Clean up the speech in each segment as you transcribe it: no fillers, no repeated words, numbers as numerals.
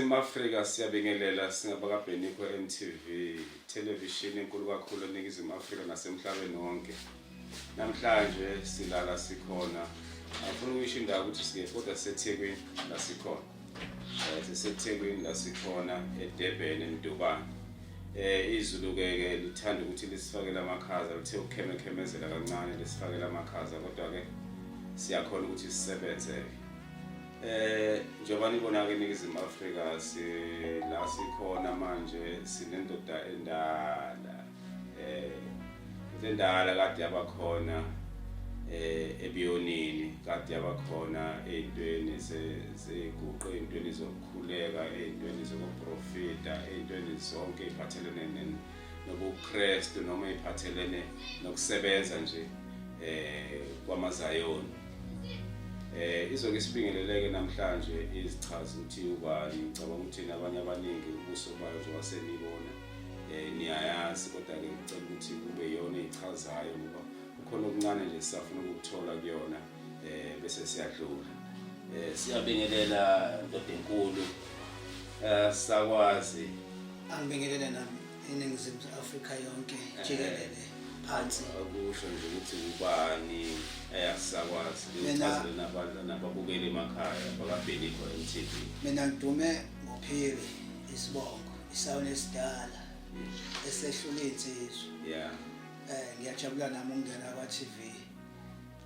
Ningizimu Afrika siyabingelela singabakabheniko MTV television enkulu kakhulu eningizimu Afrika nasemhlabeni wonke. Namhlanje silala sikhona. Afuna ukuyisho indawo ukuthi sike kodwa siseThekwini la sikhona. SiseThekwini la sikhona eDurban eMdubane. Izulu ke lithanda ukuthi lisifakele amakhaza lithe ukukhemekhemezela kancane lisifakele amakhaza kodwa ke siyakhona ukuthi sisebenze. Njengoba nibona ke eningizimu Afrika la sikhona manje sinendoda endala endala kade yabakhona ebiyonini kade yabakhona ezintweni zeguqu ezintweni zokukhuleka ezintweni zokuprofita ezintweni zonke eziphathelene nobuKristu noma eziphathelene nokusebenza nje kwamaZayoni. Izoke sibingeleleke namhlanje izichazi ukuthi ubani ngicabanga ukuthi nabanye abaningi ubuso bayo njengoba senibona niyayazi kodwa ke ngicela ukuthi kube yona ezichazayo ngoba ukhona okuncane nje sisafuna ukuthola kuyona bese siyadlula. Siyabingelela ndoda enkulu sakwazi angibingelele nami eningizimu Afrika yonke jikelele phansi akusho nje ukuthi ubani eyasakwazi ukuchazela nabantu nababukeli emakhaya bakabheniko MTV. Mina ngidume ngophiri isibongo isawona esidala esehlule insizwa. Ngiyajabula nami ukungena kwa TV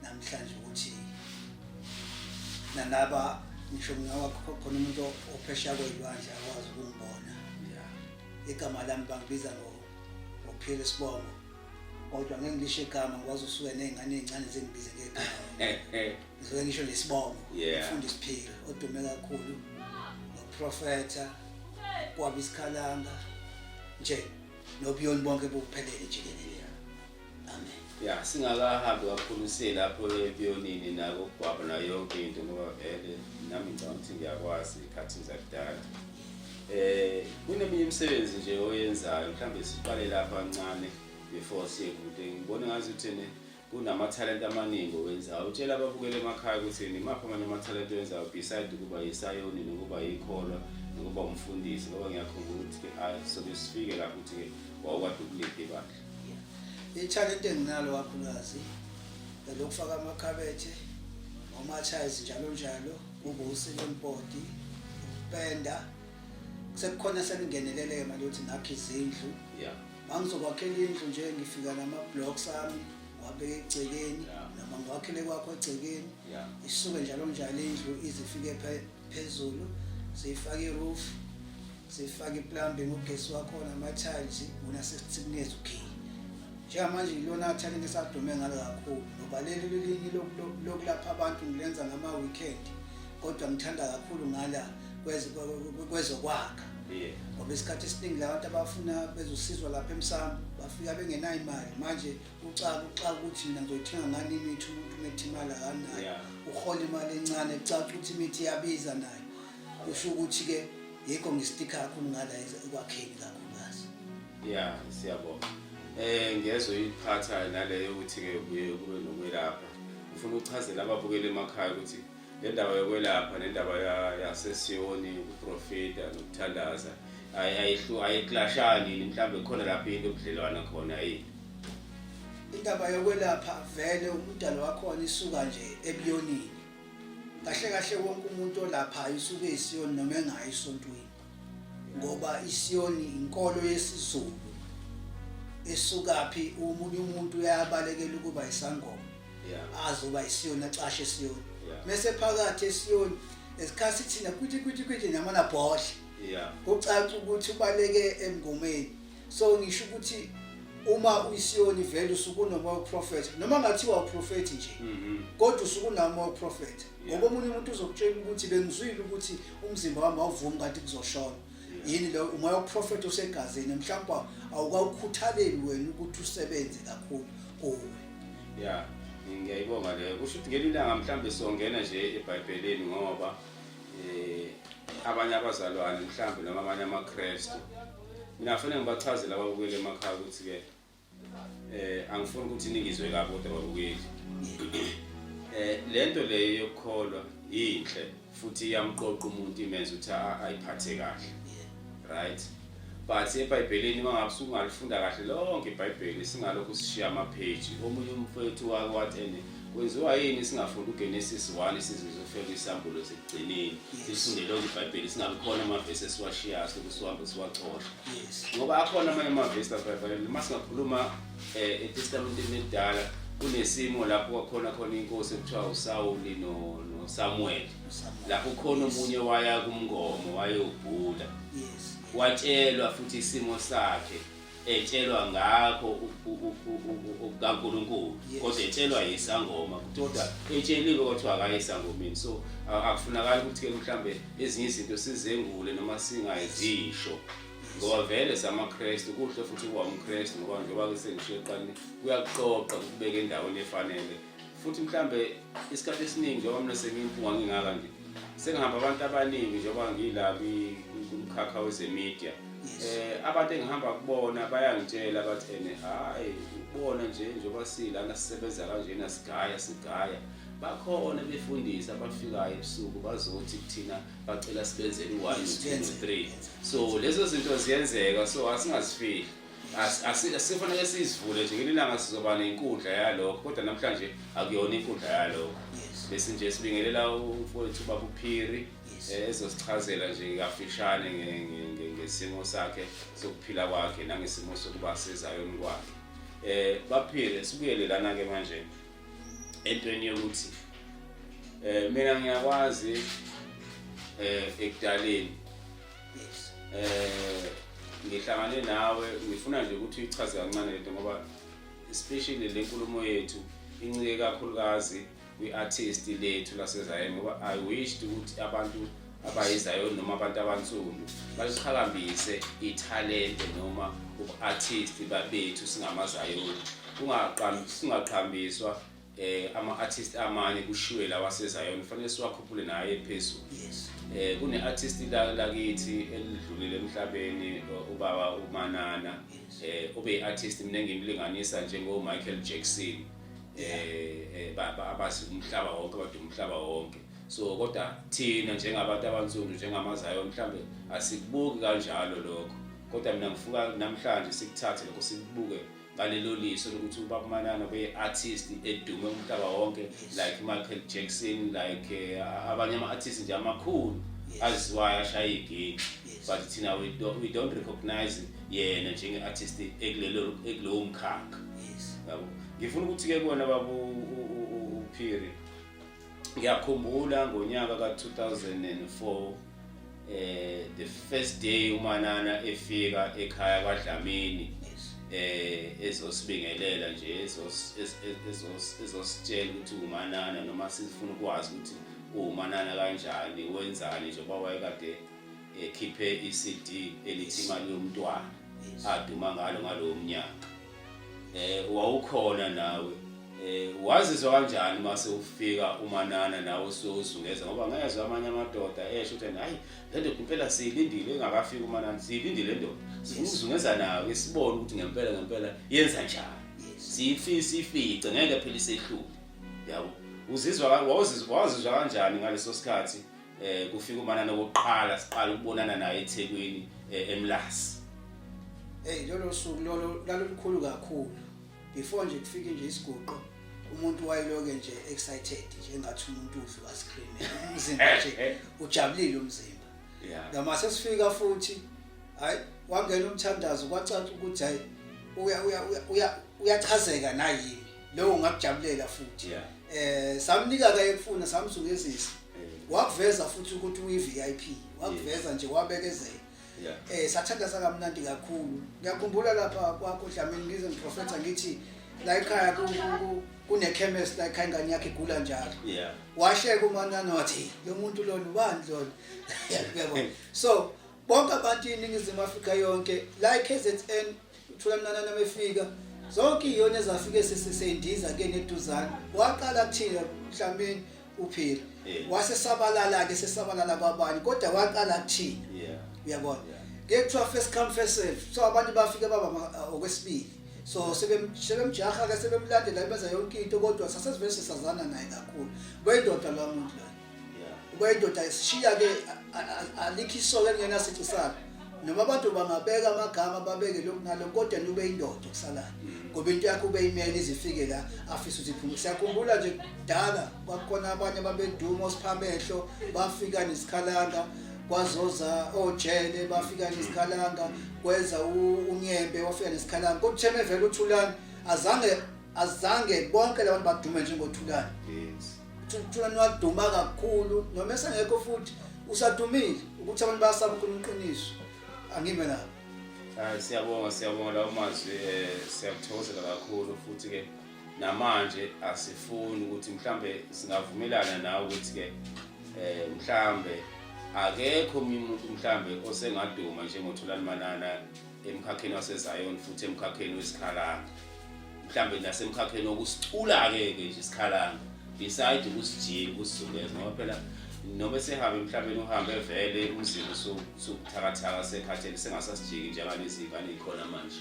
namhlanje ukuthi nalaba ngisho ngawakho khona umuntu ophesha kwelwandle akwazi ukungibona. Igama lami bangibiza ngophiri isibongo. Kodwa ngeke ngisho igama ngikwazi usuke nezingane ezincane zengibize ngegama. Ngizoke ngisho lesibongo ngifunda isiphilo odume kakhulu noprofeta kwabi isikhalanga nje nobuyoni bonke buphelele jikelele. Amen. Singakahambi kakhulu lapho ebiyonini nako kwaba nayo yonke into ngoba vele nami ngicabanga ukuthi ngiyakwazi ikhathi zakudala. Kuneminye imisebenzi nje oyenzayo mhlawumbe siqale lapha kancane before siyekude ngibona ngazi ukuthi kunama-talent amaningi owenzayo. Utshela ababukela emakhaya ukuthi imaphi amanye ama-talent owenzayo beside ukuba yisayoni nokuba yikholwa nokuba umfundisi ngoba ngiyakhumbula ukuthi sobe sifike lapho ukuthi wawukade ukuliphi bandla. I-talent enginalo kakhulukazi lokufaka amakhabethe nomathayizi njalo kube usilempoti ukupenda sekukhona seningeneleleke manje ukuthi ngakhe izindlu. Mangizokwakhela indlu nje ngifika nama-blocks ami ngwabeka egcekeni noma ngwakhele kwakho egcekeni isuke njalo indlu izifike phezulu siyifaka i-roof siyifaka i-plumbing ugesi wakhona ama-tiles bona sesikunikeza ukey. Njengamanje ilona talent esadume ngalo kakhulu ngoba leli linye lokulapha abantu ngilenza ngama-weekend kodwa ngithanda kakhulu ngala kwezokwakha. Ngoba isikhathi esiningi labantu abafuna bezosizwa lapha emsamo bafika bengenayo imali manje ucaka ukuthi mina ngizoyithenga ngani imithi umuntu umethi imali akanayo uhola imali encane ucaka ukuthi imithi iyabiza nayo kusho ukuthi ke yikho ngistika kakhulu ngala ekwakheni kakhulukazi. Siyabonga. Ngezwe iphatha naleyo ukuthi ke kube nokwelapha ufuna ukuchazela ababukeli emakhaya ukuthi le ndaba yokwelapha nendaba yasesiyoni uprofita nokuthandaza ayiklashani mhlawumbe khona lapho into obudlelwana khona yini. Indaba yokwelapha vele umdalo wakhona isuka nje ebiyonini kahle wonke umuntu olapha isuka eSiyoni noma engayi esontweni ngoba iSiyoni inkolo yesiZulu esukaphi umuntu uyabalekela ukuba isangoma azoba iSiyoni acashe iSiyoni mase phakathi eSiyoni esikhathi thina kuthi namana bhodle kucaca ukuthi ubaleke emngomeni. So ngisho ukuthi uma uyiSiyoni vele usuku noma uprofeta noma ngathiwa uprofeti nje kodwa usuku noma uprofeta ngoba umuntu uzokutshela ukuthi bengizwile ukuthi umzimba wami awuvumi kanti kuzoshona yini lo umoya woprofeti usegazini mhlawumbe awukawukhuthaleli wena ukuthi usebenze kakhulu kuwe. Ngiyayibonga leyo kusho ukuthi ngelilanga mhlawumbe songena nje eBhayibhelini ngoba abanye abazalwane mhlawumbe noma abanye amaKristu mina kufanele ngibachazele ababukeli emakhaya ukuthi ke angifuni ukuthi ningizwe kabi kodwa ababukeli lento leyo yokukholwa yinhle futhi iyamqoqa umuntu imenze ukuthi ayiphathe kahle, right? But eBhayibhelini mangabe usungalifunda kahle lonke iBhayibheli singalokho sishiya ama-page. Omunye umfowethu wake wathi kwenziwa yini singafundi uGenesis 1 sizizwe ufike isambulo sekugcineni sifunde lonke iBhayibheli singabe khona amavesi esiwashiyayo sokusihambe siwachosha. Ngoba akhona amanye amavesi eBhayibhelini masingakhuluma eTestamenteni elidala kunesimo lapho khona inkosi ekuthiwa uSawuli noSamuel. Lapho khona umunye waya kumngomo wayobhula. Watshelwa futhi isimo sakhe etshelwa ngakho ukaNkulunkulu kodwa etshelwa yisangoma kodwa etsheliwe kodwa akayisangomeni. So akufunakala ukuthi ke mhlambe ezinye izinto sizengule noma singayizisho ngoba vele samaKristu kuhle futhi kuba umKristu ngoba njengoba sengisho eqaleni kuyakuqoqa ukubeka endaweni efanele futhi mhlambe isikhathi esiningi njengoba mina sengimpunga ngingaka nje sengihamba abantu abaningi njengoba ngilabi kumkhakha wezemedia. Abantu engihamba kubona bayangitshela bathi hayi ubona nje njengoba silana sisebenza kanjena sigaya bakhona befundisa abafikayo ebusuku bazothi kuthina bacela sibenzele u1 no2 no3. So lezo zinto ziyenzeka, so asingazifihli. Asifanele sizivule nje ngelilanga sizoba nenkundla yalokho kodwa namhlanje akuyona inkundla yalokho. Bese nje sibingelela umfowethu baba uPhiri ezosichazela nje kafishane ngesimo sakhe sokuphila kwakhe nangesimo sokuba sezayoni kwakhe. Baphile sibuyele lana ke manje entweni yokuthi mina ngiyakwazi ekudaleni ngihlangane nawe ngifuna nje ukuthi uyichaze kancane lento ngoba especially le nkulumo yethu incike kakhulukazi kwi-artist lethu lasezayeni ngoba I wish ukuthi abantu abayizayoni noma abantu abansundu baliqhakambise ithalente noma ubu-artist babethu singamazayoni singaqhambiswa ama-artist amanye kushiwe la wasezayoni fanele siwakhuphule naye phezulu. Kune-artist lakithi elidlulile emhlabeni ubaba uManana ube-artist mina ngimlinganisa njengo-Michael Jackson abazi umhlaba wonke abaduma umhlaba wonke. So kodwa thina njengabantu abansundu njengamazayoni mhlambe asikubuki kanjalo lokho kodwa mina ngifuka namhlanje sikuthathe lokho sikubuke ngalelo liso lokuthi ubaba uManana be-artist edume umhlaba wonke like Michael Jackson like abanye ama-artists nje amakhulu aziwayo ashaya igigi but thina we don't recognize yena njenge-artist ekulowo mkhakha. Ngifuna ukuthi-ke kona baba uPhiri ngiyakhumbula ngonyaka ka-2004 the first day uManana efika ekhaya kwaDlamini ezosibingelela nje ezositshela ukuthi uManana noma sifuna ukwazi ukuthi uManana kanjani wenzani njengoba wayekade ekhiphe iCD elithi imali yomntwana aduma ngalowo mnyaka. Wawukhona nawe wazizwa kanjani mase ufika uManana nawe usozungeza ngoba ngayezwa amanye amadoda esho ukuthi hayi le ndoda impela siyilindile engakafika uManana siyilindile le ndoda sizungeza nawe sibone ukuthi ngempela yenza njani siyifice ngeke phela isehlule. Yabo wazizwa kanjani ngaleso sikhathi kufika uManana oqala siqala ukubonana naye eThekwini eMlasi? Lolo suku lalikhulu kakhulu. Before nje kufike nje isiguqo umuntu wayeloke nje excited nje engathi umuntu udlu ascreen umzimba nje ujabulile umzimba. Noma sesifika futhi hayi wangena umthandazo kwacaca ukuthi hayi uyachazeka nayini lo ungakujabulela futhi. Samnika ke ekufuna samzungezisa wakuveza futhi ukuthi uyi-VIP wakuveza nje wabekezela. Sathanda sakamnandi kakhulu. Ngiyakhumbula lapha kwakho Dlamini ngize ngiprofetha ngithi la ekhaya kune-chemist la ekhaya ingane yakhe igula njalo. Washeka uManana wathi lo muntu lona ubani lona? Yabona. So bonke abantu iningizimu Afrika yonke la eKZN uthola uManana befika zonke iyona ezafike sesendiza ke neduzane waqala kuthina Dlamini uPhiri wasesabalala ke sesabalala kwabani kodwa waqala kuthina. Uyabona ngekuthiwa first come first serve, so abantu bafike baba okwesibili, so sebemjaha ke sebemlandela benza yonke into kodwa sasesivese sazana naye kakhulu. Kuyindoda lo muntu la kwendoda sishiya ke alikho isoka elingenasici sakhe noma abantu bangabeka amagama babeke lokhu nalokho kodwa nube indoda okusalayo ngoba into yakho ube imele izifike la afisa ukuthi iphume. Siyakhumbula nje kudala kwakhona abanye babeduma osiphamehlo bafika nesikhalanga kwazoza ojele bafika nesikhalanga kwenza unyembe wafika nesikhalanga kodwa theme vele uThulani azange bonke labantu badume njengoThulani. Thulani waduma kakhulu noma esengekho futhi usadumile ukuthi abantu bayasaba ukuqiniso angime la. Siyabonga lawo mazwi siyakuthokozela kakhulu futhi ke namanje asifuni ukuthi mhlambe singavumelana nawe ukuthi ke mhlambe akekho umuntu mhlambe osengaduma njengoThulani Manana emkhakheni waseZion futhi emkhakheni wesikhalanga mhlambe nasemkhakheni wokusicula ke nje isikhalanga beside ukusijika ukusizungeza ngoba phela noma sehambe mhlawumbe uhambe vele umzimba sokuthakathaka sekhathele sengasasijiki njengalezi ingane ikhona manje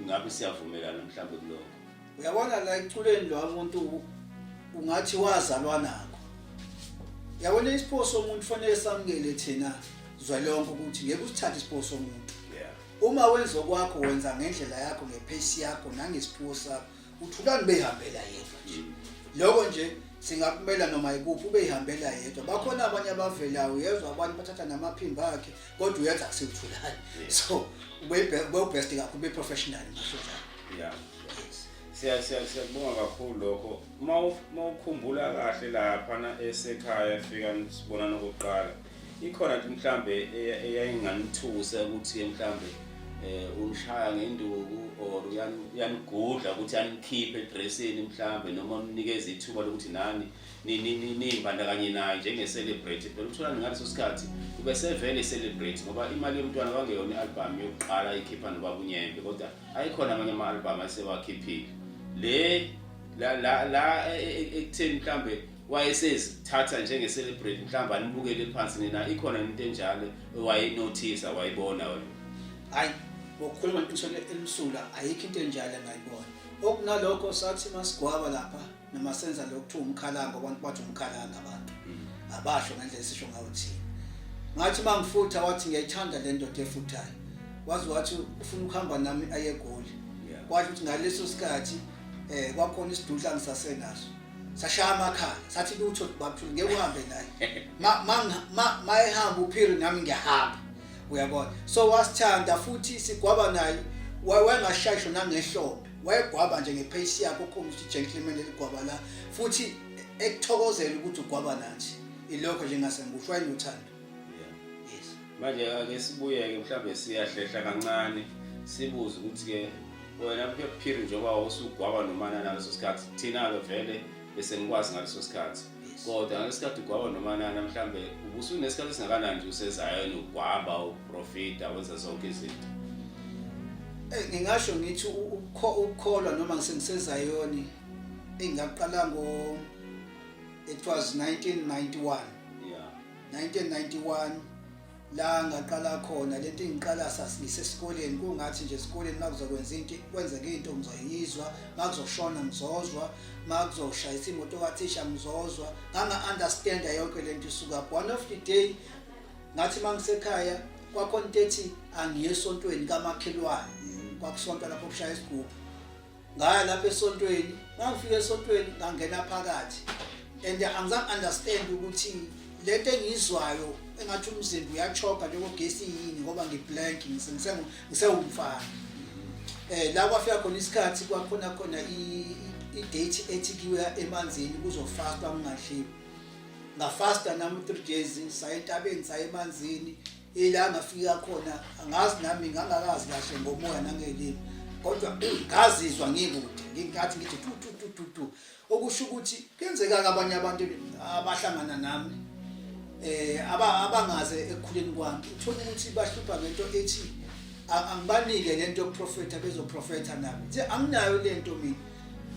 ingabe siyavumelana mhlawumbe kuloko. Uyabona la iculeni lo umuntu ungathi wazalwa nako. Yabona isipho somuntu fanele samukele thina zwalonke ukuthi ngeke usithathe isipho somuntu. Uma wenza kwakho wenza ngendlela yakho ngepace yakho nangesipho sakho uThulani behambela yedwa nje. Lokho nje singakumela noma ikuphi ubehambela yedwa. Bakhona abanye abavelayo yezwa abantu bathatha namaphimbo akhe kodwa uyenza kuseThulani. So ube best kakhulu ube professional ngisho njalo. Siyabonga kakhulu lokho. Mawukhumbula kahle lapha esekhaya efika sibona nokuqala. Ikhona nje mhlambe eyayinganithusa ukuthi mhlambe unishaya ngenduku or uyanigudla ukuthi anikhiphe edressini mhlambe noma unikeze ithuba lokuthi nani nimbandakanye naye njenge celebrate. Phela uThulani ngaleso sikhathi ube sevele celebrate ngoba imali yomntwana kwangeyona i-album yokuqala ikhipha noba unyembe kodwa ayikhona amanye ama-album asebakhiphile. La ekutheni mhlambe wayesezithatha njenge celebrate mhlambe anibukele phansi nina ikhona into enjalo wayenotice wayibona wena. Hayi ngokukhuluma ngisho elimsula ayikho into enjalo engayibona. Okunalokho sathi masigwaba lapha noma senza lokuthiwa umkhalanga abantu bathi umkhalanga abantu abasho ngendlela esisho ngayo thina. Ngathi mangifutha wathi ngiyayithanda le ndoda efuthayo. Wathi ufuna ukuhamba nami aye eGoli. Kwathi ukuthi ngaleso sikhathi kwakhona isidudla ngisasenaso. Sashaya amakhaya sathi lutho babuthule ngeke uhambe naye. Mayehamba uphiri nami ngiyahamba. Uyabona. So wasithanda futhi sigwaba naye wayengashayisho nangehlombe. Wayegwaba nje ngepace yakhe okhombisa ukuthi gentleman eligwaba la futhi ekuthokozela ukuthi ugwaba nathi. Ilokho nje ngasengusho wayenothando. Yes. Manje ake sibuye ke mhlambe siyahlehla kancane sibuze ukuthi ke wena kuphiri njengoba usugwaba noManana ngaleso sikhathi thina ke vele bese ngikwazi ngaleso sikhathi. Kodwa ngalesikhathi ugwaba noManana mhlambe ubusunesikhathi singakanani nje useZion ugwaba uprofita wenza zonke izinto. Ngingasho ngithi ukukholwa noma ngiseNgiseZion engaqala it was 1991. 1991 la ngaqala khona lento engiqala sasisesikoleni kungathi nje esikoleni makuzokwenza into kwenzeka into ngizoyizwa makuzoshona ngizozwa makuzoshayisa imoto kathisha ngizozwa nganga-understand yonke lento isuka one of the day ngathi mangisekhaya kwakhona into ethi angiye esontweni kamakhelwane kwakusonto lapho kushaya isigubhu ngaya lapha esontweni ngangifika esontweni ngangena phakathi and angizange understand ukuthi lento engizwayo engathi umzimba uyachoka njengogesi yini ngoba ngiblank ngisewumfana. La kwafika khona isikhathi kwakhona i-date ethi kuya emanzini kuzofastwa ngingahleli. Ngafasta nami 3 days saya entabeni saya emanzini ila ngafika khona angazi nami ngangakazi kahle ngomoya nangelimi kodwa ngazizwa ngikude ngingathi ngithi tu okusho ukuthi kuyenzeka abanye abantu abahlangana nami abangaze ekukhuleni kwami uthola ukuthi bahlupha ngento ethi angibanike lento yokuprofeta bezoprofeta nami nje anginayo lento mina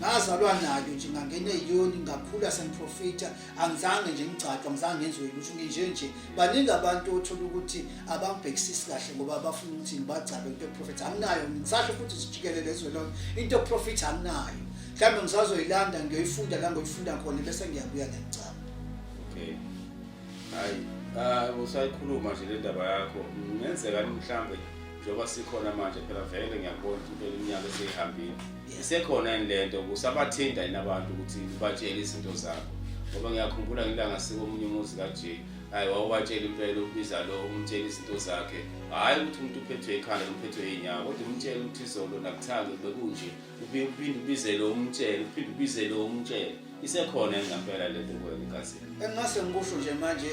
ngazalwa nayo nje ngangena eyoni ngakhula sengiprofeta angizange nje ngicatshwa ngizange ngenzwe ukuthi nje baningi abantu othola ukuthi abangibhekisisi kahle ngoba bafuna ukuthi ngibagcabe into yokuprofeta anginayo ngisasho futhi sijikelele ezwe lonke into yokuprofeta anginayo mhlawumbe ngisazoyilanda ngiyoyifunda la ngoyifunda khona bese ngiyabuya ngiyacaba. Okay. hayi usayikhuluma nje le ndaba yakho ngenzeka mhlambe njengoba sikhona manje phela vele ngiyakubona into leminyaka eseyihambile isekhona lento kusabathinda inabantu ukuthi batshele izinto zakho ngoba ngiyakhumbula ngilanga sikomunye umuzi kaJay hayi wawubatshela impela ubiza lo umtshela izinto zakhe hayi ukuthi umuntu uphethwe ikhanda uphethwe inyawo kodwa umtshela ukuthi izolo nakuthange bekunje uphinde ubize lo umtshela uphinde ubize lo umtshela isekhona ngempela lento kwena ikasi engase ngikusho nje manje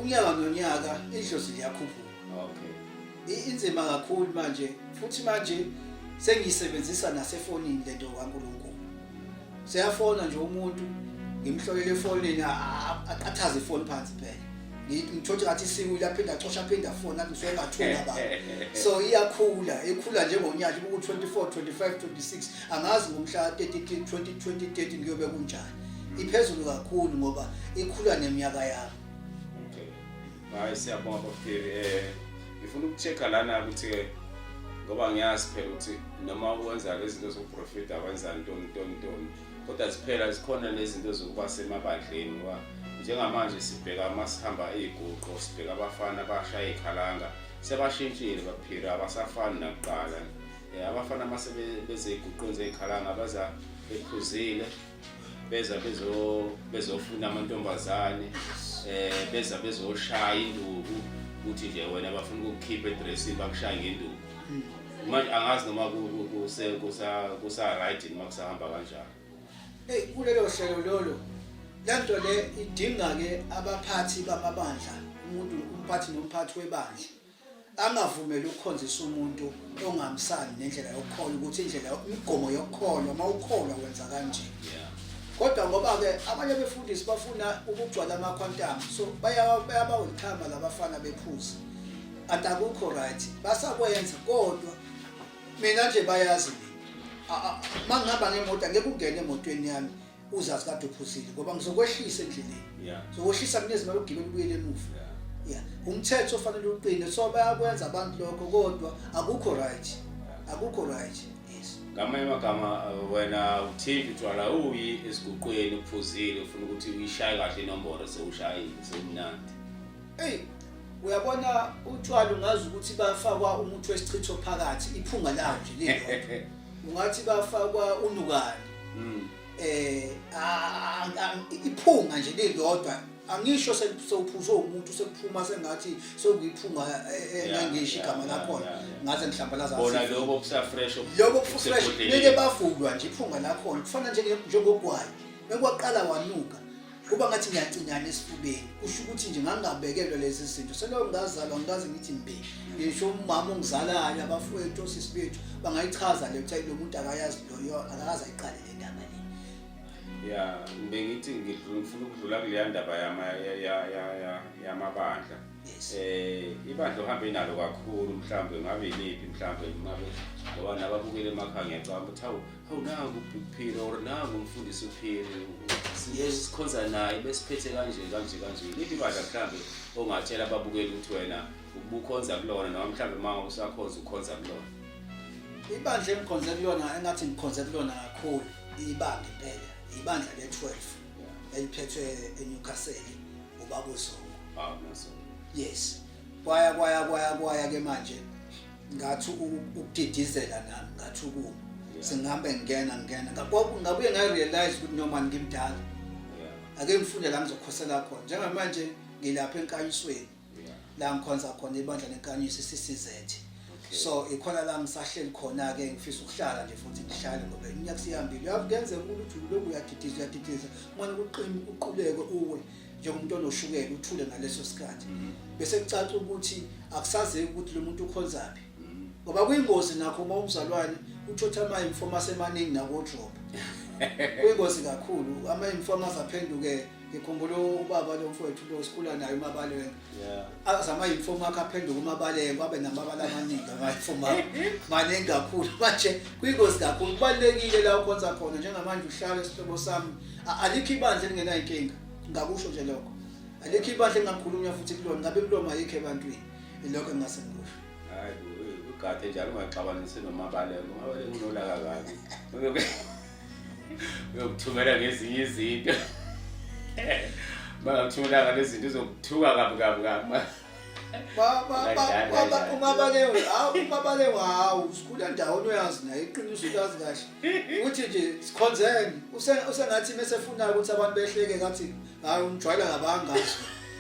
unyaka nonyaka idlozi liyakhuphuka okay inzima kakhulu manje futhi manje sengiyisebenzisa nasefonini lento kaNkulunkulu siyafona nje umuntu ngimhlolele efonini aqathaze ifoni phansi phela ngithothi ngathi siku laphinda acosha phinda phone athi ngisuke ngathula baba so ikhula njengonyaka ku 24 25 26 angazi ngomhla 30 2030 ngiyobe kunjani iphezulu kakhulu ngoba ikhula neminyaka yami okay hayi siyabonga baphiri ngifuna ukuchecka lana ukuthi ngoba ngiyazi phela ukuthi noma ukwenza lezi zinto zokuprofita wenza ntoni kodwa siphela zikhona lezinto zokuba semabandleni wa njengamanje sibheka masihamba iziguqo sibheka abafana abashaya ikhalanga sebashintshile baphira abasafani nakuqala abafana masebeze iguqweni zekhalanga baza bephuzile beza bezofuna amantombazane beza bezoshaya induku ukuthi nje wena bafuna ukukhipha edressing bakushaya ngenduku manje angazi noma kusa right noma kusahamba kanjani kulelo hlelo lolo lento le idinga ke abaphathi bamabandla umphathi nomphathi webandla angavumeli ukukhonzisa umuntu ongamsani nendlela yokukholwa ukuthi indlela imigomo yokukholwa mawukholwa wenza kanje kodwa ngoba ke abanye befundisi bafuna ukugcwala ama-quantum so bayabawelithamba labafana bephuza atakukho right basakwenza kodwa mina nje bayazi mangihamba ngemoto angeke ungene emotweni yami uzazi kade uphuzile ngoba ngizokwehlisa endleleni ngizokwehlisa kunezimali ukugibela ubuyele emuva umthetho ofanele uqine so bayakwenza abantu lokho kodwa akukho right yes ngamanye amagama wena uthimba utshwala uyi esiguqweni uphuzile ufuna ukuthi uyishaye kahle inombolo sewushayile semnandi uyabona utshwala ungazi ukuthi bafakwa umuthi wesichitho phakathi iphunga lawo nje lilodwa ungathi bafakwa unukani iphunga nje lilodwa angisho sewuphuzo umuntu sekuphuma sengathi sokuyiphunga engangisho igama lakho ngaze ngihlambalaza bona lokho kusafresh lokho fresh beke bafulwa nje iphunga lakho kufana njengogwayi bekwaqala wanuka kuba ngathi ngiyacinyana esifubeni kusho ukuthi nje ngangabekelwe lezi zinto seloko ngazalwa ngaze ngithi mbe ngisho umama ongizalayo abafowethu osisibethu bangayichaza le ukuthi lo muntu akayazi loyo akaza ayiqale le ndaba le bengithi ngifuna ukudlula kule ndaba yamabandla ibandla uhambe nalo kakhulu mhlambe ngabe yiphi mhlambe ngoba nababukele emakhaya ngiyacabanga ukuthi hawu nangu uPhiri or nangu umfundisi uPhiri sikhonza naye besiphethe kanje lithi ibandla mhlambe ongatshela ababukeli ukuthi wena ubukhonza kulona noma mhlambe manje usakhonza ukhonza kulona ibandla engikhonza kulona engathi ngikhonza kulona kakhulu ibandla impela ibandla le-12 eliphethwe eNewcastle ubaba uZungu yes kwaya ke manje ngathi ukudidizela nami ngathi ukuma singihambe ngingena ngabuye ngarealize ukuthi noma ngimdala ake ngifunde la ngizokhosela khona njengamanje ngilapha enkanyisweni la ngikhonza khona ibandla lenkanyisi CCZ so ikhona la ngisahleli khona ke ngifisa ukuhlala nje futhi ngihlale ngoba iminyaka siyambile uyakwenza ukuthi lokhu uyadidisa manje uquleke uwe njengomuntu onoshukela uthule ngaleso sikhathi bese kucaca ukuthi akusaze ukuthi lo muntu ukhonzaphi ngoba kuyingozi nakho uma umzalwane uthotha ama-informers emaningi nako-drop kuyingozi kakhulu ama-informers aphenduke ngikhumbula ubaba lo mfowethu lo sikhula naye uMabalenge ama-informer akhe aphenduke uMabalenge abe namabala amaningi ama-informer maningi kakhulu manje kuyingozi kakhulu kubalulekile la ukhonza khona njengamanje uhlala esihlobo sami alikho ibandla elingenayinkinga ngakusho nje lokho alikho ibandla engakhulunywa futhi kulona ngabe kuloma yikho ebantwini ilokho engase ngikusho hayi ugade njalo ungaxabanise noMabalenge unolaka kabi uyokuthumela ngezinye izinto Bangakuthumela lezi zinto izokuthuka kabi. Ungabalewa hawu sikhule ndawoni uyazi naye iqiniso ulazi kahle ukuthi nje sikhonzene usengathi mesefuna ukuthi abantu behleke ngathi hayi umjwayela ngabangazi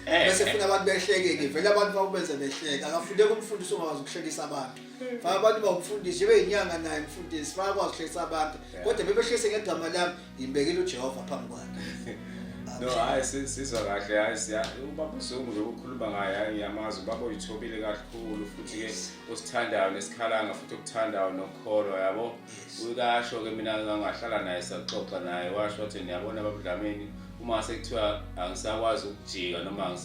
bese funa abantu behleke ke vele abantu bakubenze behleka akafuneki umfundisi ongakwazi ukuhlekisa abantu fa abantu bawumfundisi ibe inyanga naye umfundisi bayakwazi ukuhlekisa abantu kodwa bebehlise ngegama lami ngibekile uJehova phambi kwakhe. No, hayi sizwa kahle hayi siya ubaba uSungu nje ukukhuluma ngaye yamazi ubaba uyithobile kakhulu futhi ke usithandayo nesikhalanga futhi ukuthandayo nokukholwa yabo uyakasho ke mina ngangahlala naye saxoxa naye washo wathi niyabona babudlameni uma sekuthiwa angisakwazi ukujika noma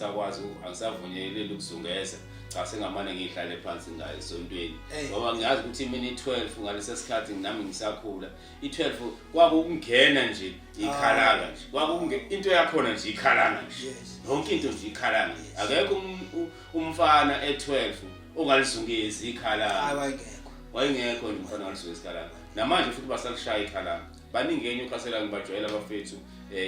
angisavunyeleli ukuzungeza cha sengamane ngihlale phansi ngayo esontweni ngoba ngiyazi ukuthi mina i12 ngalesa sikhathi nami ngisakhula i12 kwakungena nje ikhalanga nje into yakhona nje ikhalanga nje yonke into nje ikhalanga akekho umfana e12 ongalizungezi ikhalanga wayengekho nje umfana ongalizungezi ikhalanga namanje futhi basalishaya ikhalanga baningi enye ukhasela ngibajwayela abafethu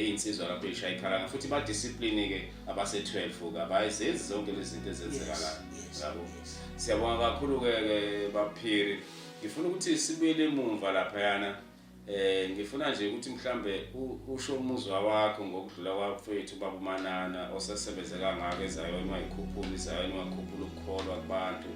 insizwa lapho ishaya ikhalanga futhi ba discipline ke abase 12 ke abayizenzi zonke lezi zinto ezenzekalayo yabo siyabonga kakhulu ke baphiri ngifuna ukuthi sibuyele emuva lapha yana ngifuna nje ukuthi mhlambe usho umuzwa wakho ngokudlula kwafethu baba uManana osesebenze kangaka ezayo mayikhuphula izayo wakhuphula ukukholwa kubantu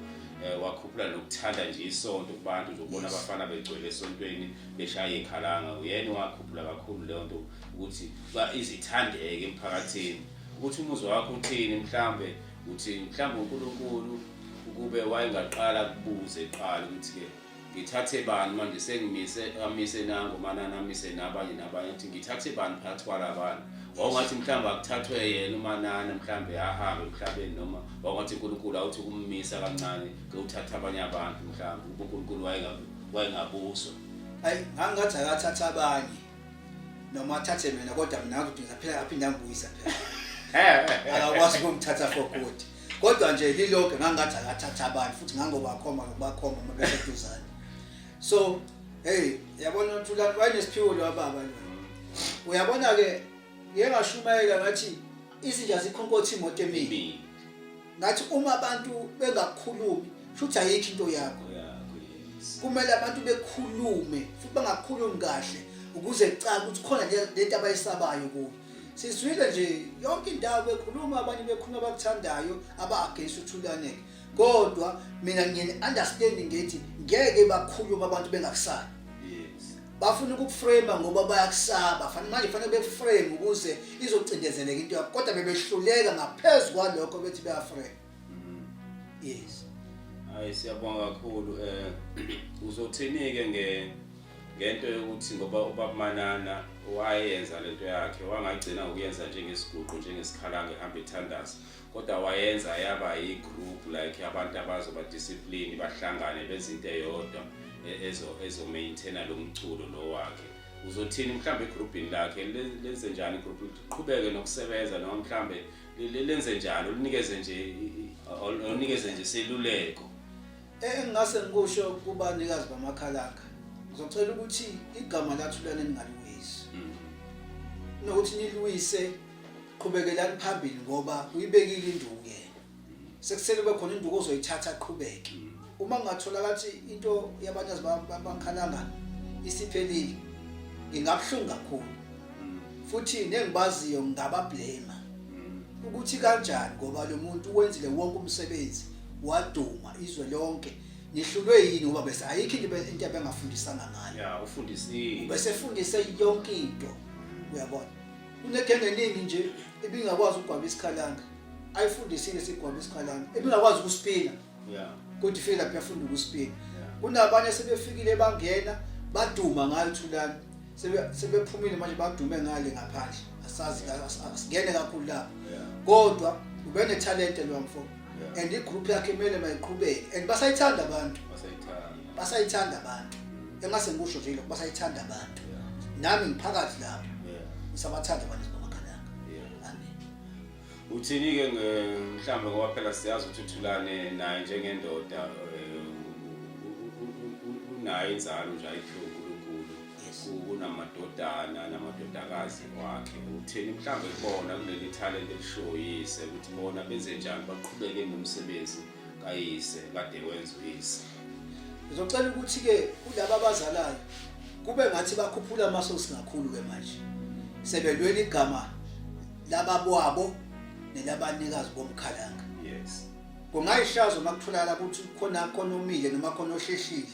wakhuphula nokuthanda nje isonto kubantu uzobona abafana begcwele esontweni beshaya ikhalanga uyena wakhuphula kakhulu leyo nto ukuthi izithandeke emphakathini ukuthi umuzwa wakho uthini mhlambe uthi mhlambe uNkulunkulu ukube wayengaqala kubuze eqala ukuthi ke ngithathe bani manje sengimise nango uManana amise nabanye ukuthi ngithathe bani phakathi kwalabantu wayengathi mhlambe akuthathwe yena uManana mhlambe ahambe emhlabeni noma wayengathi uNkulunkulu awuthi kummisa kancane ke uthatha abanye abantu mhlambe uNkulunkulu wayengabuswa hayi ngangathi akathatha abanye noma athathe mina kodwa mina ukuthi ngizaphela aphinda ngibuyisa phela akakwazi ukumthatha for good kodwa nje lilonke ngangathi akathatha abanye futhi ngangobakhoma mabeseduzane so hey yabona uNtulani wayenesiphiwo lo baba lo uyabona ke ngingashumayela ngathi izinja zikhonkotha imoto emini ngathi uma abantu bengakhulumi futhi ayikho into yakho kumele abantu bekhulume futhi bangakhulumi kahle ukuze kucaca ukuthi khona lento abayisabayo kubo sizwile nje yonke indawo bekhuluma abanye bekhuluma abakuthandayo aba-against uThulane kodwa mina ngine-understanding ngithi ngeke bakhuluma abantu bengakusaba bafuna ukuframe ngoba bayakusaba manje fanele bekuframe ukuze izocindezeleka into yakho kodwa bebehluleka ngaphezulu kwalokho bethi bayaframe yes hayi siyabonga kakhulu uzothini-ke ngento yokuthi ngoba ubaba Manana wayenza lento yakhe wangagcina ukuyenza njengesiguqu njengesikhalanga ehamba ethandaza kodwa wayenza yaba yi-group like abantu abazoba discipline bahlangane bezinto eyodwa ezo maintaina lo mculo lo wakhe uzothini mhlambe egroupini lakhe lenze njani igroup liqhubeke nokusebenza noma mhlambe lenze njalo linikeze nje seluleko engingase ngikusho kubanikazi bamakhalanga ngizocela ukuthi igama laThulane ningaliwisi nokuthi niliwise qhubekela phambili ngoba uyibekile induku yena sekusele bekhona induku ozoyithatha aqhubeke uma ngathola kathi into yabanyazi bamakhalanga isiphelile ngingabhlunga kakhulu futhi nengibaziyo ngabablame ukuthi kanjani ngoba lo muntu wenzile wonke umsebenzi waduma izwe lonke nihlulwe yini ngoba bese ayikho into abengafundisana ngayo ufundisile bese fundise yonke into uyabona kunegenge eningi nje ebingakwazi ukugwaba isikhalanga ayifundisile sigwaba isikhalanga ebingakwazi ukuspina kodwa ifike lapha yafunda ukuspina kunabanye sebefikile bangena baduma ngayo Thulane sebephumile manje badume ngale ngaphandle asazi asingene kakhulu lapho kodwa ube netalent lo mfo and igroup yakhe kumele mayiqhubeke and basayithanda abantu engase ngikusho nje lokho basayithanda abantu nami ngiphakathi lapho ngisabathanda abantu bamakhalanga amen uthini-ke mhlambe ngoba phela siyazi ukuthi uThulane naye njengendoda unayo inzalo nje ayiphiwe uNkulunkulu kunamadoda amadodana namadodakazi wakhe utheni mhlawumbe kubona kuleli talent elishoyise ukuthi bona benze njani baqhubeke nomsebenzi kayise kade wenza uyise. Ngizocela ukuthi ke kulabo abazalayo kube ngathi bakhuphula amasosi kakhulu ke manje sebelwela igama lababwabo nelabanikazi bomkhalanga. Yes. Kungayishazo makutholakala ukuthi khona omile noma khona ohleshile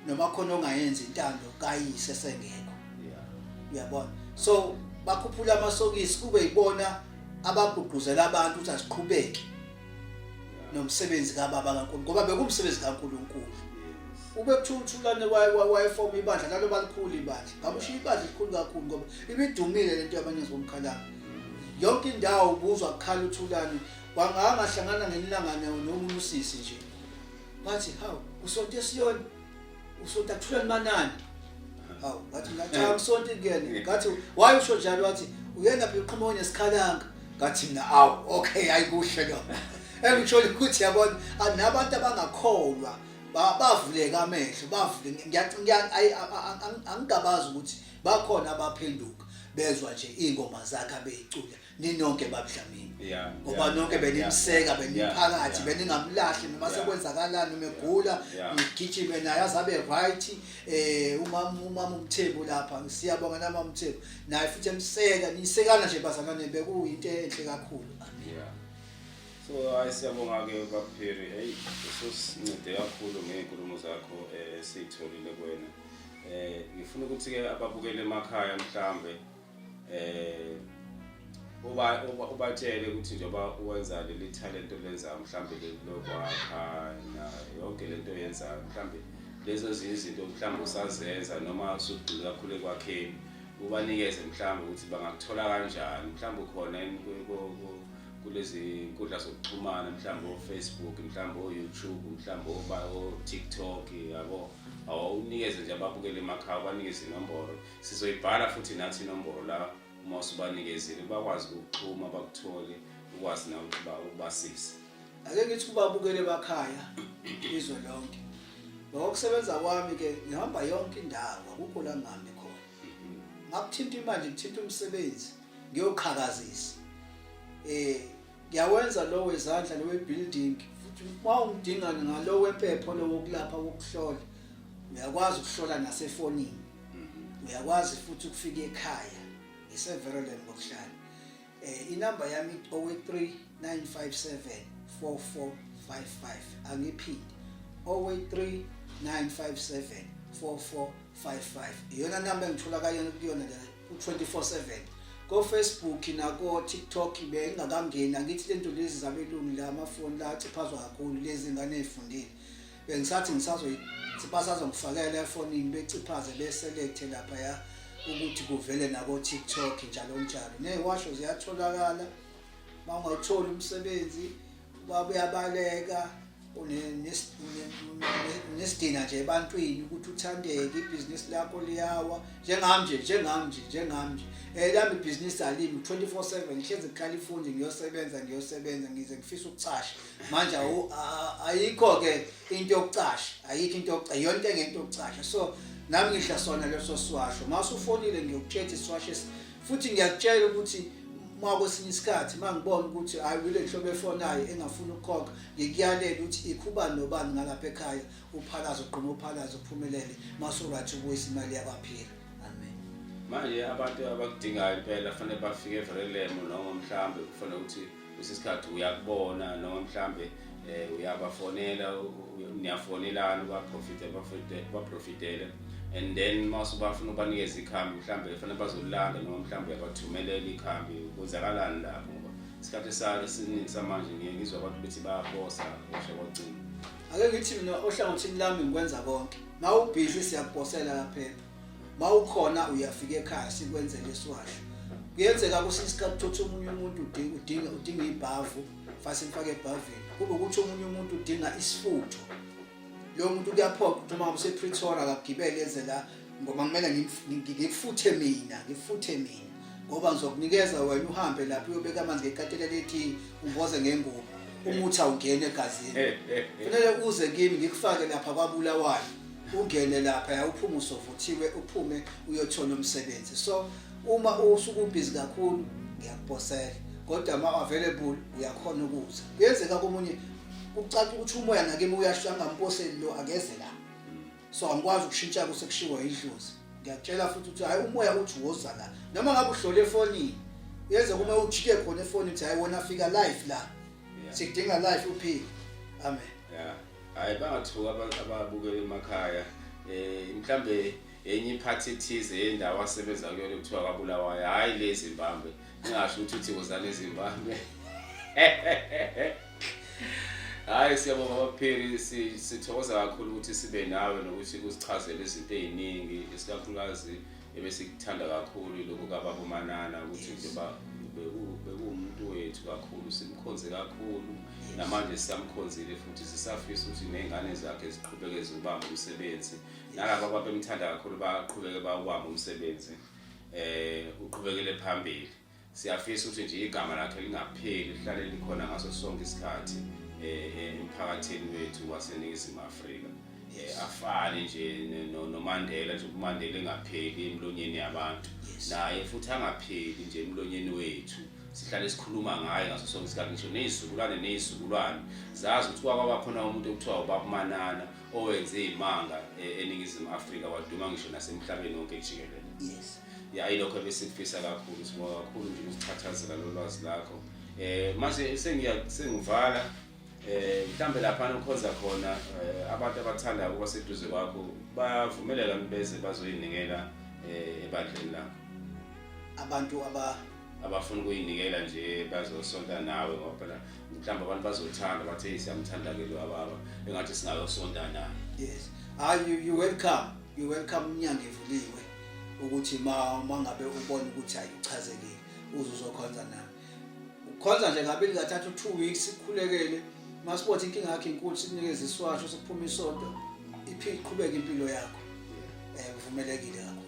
noma khona ongayenza intando kayise sengekho. Uyabona, so bakhuphula amasokisi kube yibona abagqugquzela abantu ukuthi asiqhubeke nomsebenzi kaBaba kaNkulunkulu ngoba bekumsebenzi kaNkulunkulu. Ube kuthuthulane wayefoma ibandla lalo balikhulu ibandla ngamushiya ibandla likhulu kakhulu ngoba ibidumile lento yabanikazi bomkhalanga. Yonke indawo ubuzwa ukukhala uthulane wangahlangana ngelilangana nomunye usisi nje bathi hawu usonto esiyoni usonto akuthulani manani. Hawu bathi ngathi usonto ingene ngathi why usho njalo wathi uyena phela uqhamuka nesikhalanga ngathi mina awu okay ayikuhle lo. Engisho ukuthi yabona nabantu abangakholwa bavuleka amehlo bavule angigabazi ukuthi bakhona abaphenduka bezwa nje ingoma zakhe abeyicula ninonke babudlamini ngoba nonke benimseka beniphakathi beningamlahli noma sekwenzakalani umegula ngigijime naye azabe right umama uMthembu lapha siyabonga nama uMthembu naye futhi emseka nisekana nje bazalwane bekuyinto enhle kakhulu. So ayisiyabonga ke baphiri hey usosincede kakhulu ngezinkulumo zakho sitholile kuwena. Ngifuna ukuthi ke ababukele emakhaya mhlambe ubatshele ukuthi njengoba uwenza leli talent olenza mhlambe lokwakha na yonke lento oyenza mhlambe lezo izinto mhlambe usazenza noma usugcina kakhulu ekwakheni ubanikeze mhlambe ukuthi bangakuthola kanjani mhlambe khona kulezi inkundla zokuxhumana mhlambe Facebook mhlambe YouTube mhlambe TikTok yabo awunikeze nje ababukele emakhaya banikeze inombolo sizoyibhala futhi nathi inombolo la uma usubanikezile bakwazi ukuxhuma bakuthole ukwazi nawe ukubasiza. Ake ngithi kubabukele emakhaya izwe lonke ngokusebenza kwami ke ngihamba yonke indawo akukho la ngihambe khona ngakuthinta imali ngithinta umsebenzi ngiyoqhakazisa ngiyawenza lo wezandla lo webuilding futhi uma ungidinga ngalo wempepho lo wokulapha wokuhlola uyakwazi ukuhlola nasefonini uyakwazi futhi ukufika ekhaya ngiseverelen ngokuhlala inamba yami 0839574455 angiphindi 0839574455 iyona namba engithola kuyona la u24/7 ko Facebook na ko TikTok bengakangena ngithi lento lezi zabelungu la amafoni la aciphazwa kakhulu lezi ingane ezifundile bengisathi ngifakela efonini beciphaze beselect lapha ya ukuthi kuvele nako TikTok njalo njalo neziwasho ziyatholakala mawungatholi umsebenzi babuyabaleka nesidina nje ebantwini ukuthi uthandeke ibhizinisi lakho liyawa njengami lami ibhizinisi alimi 24/7 ngihlezi ekhaya ifundi ngiyosebenza ngize ngifisa ukucasha manje ayikho ke into yokucasha ayikho into yokucasha yonke ngento yokucasha so nami ngihla sona leso siwasho masufonile ngiyokutshela isiwasho futhi ngiyakutshela ukuthi makwesinye isikhathi mangibona ukuthi ayibile nhlobo efonayo engafuna ukukhokha ngikuyalela ukuthi ikhubani nobani ngalapha ekhaya uphalazo uqhuma uphalazo uphumelele masurathi ukuyisa imali yakwaphira. Amen. Manje abantu abakudingayo impela kufanele bafike everelemo noma mhlambe kufanele ukuthi usisikhathi uyakubona noma mhlambe uyabafonela niyafonelana baprofitele and then masubafuna ubanikeza ikhambi mhlambe kufanele bazolanda noma mhlambe yabathumelela ikhambi kuzakalani lapho ngoba isikhathi salo siningi samanje ngizwa abantu bethi bayaposa osho kwagcina. Ake ngithi mina ohlangothini lami ngikwenza konke mawubhizi siyakuposela laphela mawukhona uyafika ekhaya sikwenzele isiwasho kuyenzeka kusisikhathi ukuthi omunye umuntu udinga ibhavu fase mfake ebhavini kube ukuthi omunye umuntu udinga isifutho lo muntu kuyaphoqa ukuthi uma usePretoria akagibele eze la ngoba kumele ngifuthe mina ngoba ngizokunikeza wena uhambe lapho uyobeka amanzi ngekatela lethi umboze ngengubo umuthi awungene egazini kufanele uze kimi ngikufake lapha kwaBulawayo ungene lapha uphume usovuthiwe uphume uyothola umsebenzi. So uma usuku ubhizi kakhulu ngiyakuphosela kodwa ama available uyakhona ukuza. Kuyenzeka komunye ucaca ukuthi umoya nakimi uyashanga ngamphoseli lo akeze la. So angikwazi ukushintsha kusekushiwo idlozi. Ngiyakutshela futhi ukuthi hayi umoya uthi woza la. Noma ngabe uhlole efonini yenza kuma ujike khona efoni uthi hayi wona afika live la. Sikudinga live uphile. Amen. Yeah. Hayi bangathuka ababukela emakhaya mhlambe enye iphathi ethize yendawo asebenza kuyona kuthiwa kaBulawayo hayi lezi Zimbabwe ngingasho ukuthi uzana eZimbabwe. Hayi siyabonga abapheli sithokoza kakhulu ukuthi sibe nawe nokuthi kusichazele izinto eziningi isikakhulukazi ebesikuthanda kakhulu lokho kaBabuManana ukuthi njengoba bekuwumuntu wethu kakhulu simkhonze kakhulu namanje sisamkhonzile futhi sisafisa ukuthi nezingane zakhe ziqhubeke zibambe umsebenzi nalabo ababemthanda kakhulu baqhubeke bawubambe umsebenzi uqhubekele phambili. Siyafisa ukuthi nje igama lakhe lingapheli lihlale likhona ngaso sonke isikhathi emphakathini wethu waseNingizimu Afrika. Afane nje noMandela nje uMandela engapheli emlonyeni yabantu naye futhi angapheli nje emlonyeni wethu sihlale sikhuluma ngaye ngaso sonke isikhathi ngisho nezizukulwane zazi ukuthi kwaba khona umuntu okuthiwa uBabuManana owenze imanga eNingizimu Afrika waduma ngisho nasemhlabeni wonke jikelele. Yes. Ya ilokho besikufisa kakhulu sibonga kakhulu nje ukusichathazela lolwazi lakho. Manje sengivala mhlambe lapha ukhonza khona abantu abathanda ukuba seduze kwakho bavumeleka beze bazoyinikela ebandleni lakho. Abantu abafuna ukuyinikela nje bazosonta nawe ngoba phela mhlawumbe abantu bazothanda bathe siyamthanda ke lo ababa engathi singayosonta naye. Yes. You welcome. You welcome inyanga evuliwe ukuthi mangabe ubona ukuthi ayichazekile uzokhonza nawe. Ukhonza nje ngabili kathathu 2 weeks kukhulekele masiphothi inkinga yakhe inkulu sikunikeza iswasho sokuphuma isonto iqhubeka impilo yakho. Kuvumelekile kakhulu.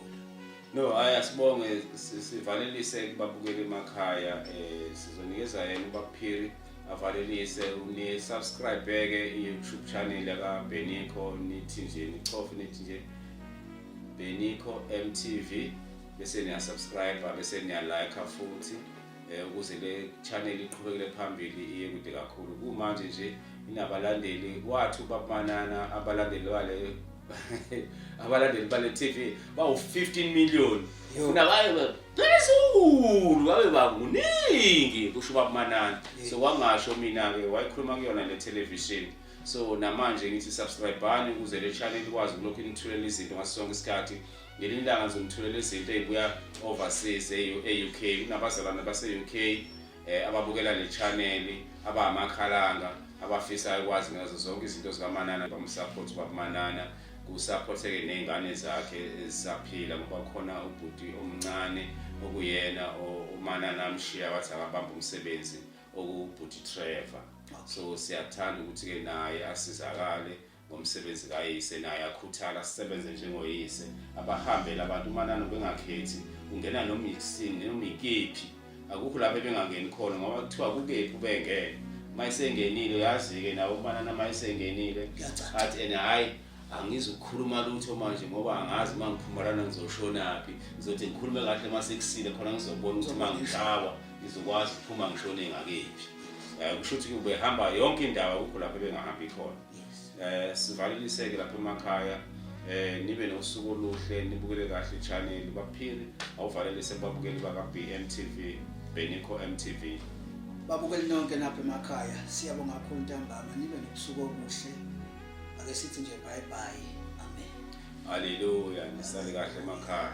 No, ayasibonge sivalelise kubabukela emakhaya sizonikeza yena ubaphiri avalelise uni subscribe ke YouTube channel yaka Benico nithi nje nicofe nithi nje Benico MTV bese niya subscribe bese niya like futhi ukuze le channel iqhubekele phambili iye kude kakhulu. Kumanje nje inabalandeli wathi uBabuManana abalandeli bale TV bawu 15 million. Ufuna baye phezulu babe banguningi kusho uBabuManana. So kwangasho mina ke wayikhuluma kuyona le television. So namanje ngithi subscribe bani ukuze le channel ikwazi ukulokhu inithulela izinto ngaso sonke isikhathi. Ngelinye ilanga ngizomthulela izinto ezibuya overseas e-UK kunabazalwane base-UK ababukela le channel abamakhalanga abafisa ukwazi ngazo zonke izinto zikaManana bamsupport uBabuManana kusupporteke nezingane zakhe ezisaphila ngoba khona ubhuti omncane okuyena uManana amshiya wathi akabamba umsebenzi okubhuti Trevor. So siyathanda ukuthi ke naye asizakale ngomsebenzi kayise naye akhuthala sisebenze njengoyise abahambele abantu uManana bengakhethi ungena noma isini noma ikephi akukho lapho bengangeni khona ngoba kuthiwa kukephi ubengene mayisengenile yazi ke nawo uManana mayisengenile athi hayi angizukukhuluma lutho manje ngoba angazi mangiphumelana ngizoshonaphi ngizothi ngikhulume kahle masekusile khona ngizobona ukuthi mangishaba ngizokwazi ukuphuma ngishone ngakephi. Kusho ukuthi ubehamba yonke indawo akukho lapho bengahambi khona. Sivaleliseke lapha emakhaya nibe nosuku oluhle nibukele kahle channel baphili awuvalelise babukeli baka BMTV Benico MTV babukeli nonke lapha emakhaya siyabonga kakhulu ntambama nibe nosuku obuhle ake sithi nje bye bye. Amen. Hallelujah nisale kahle emakhaya.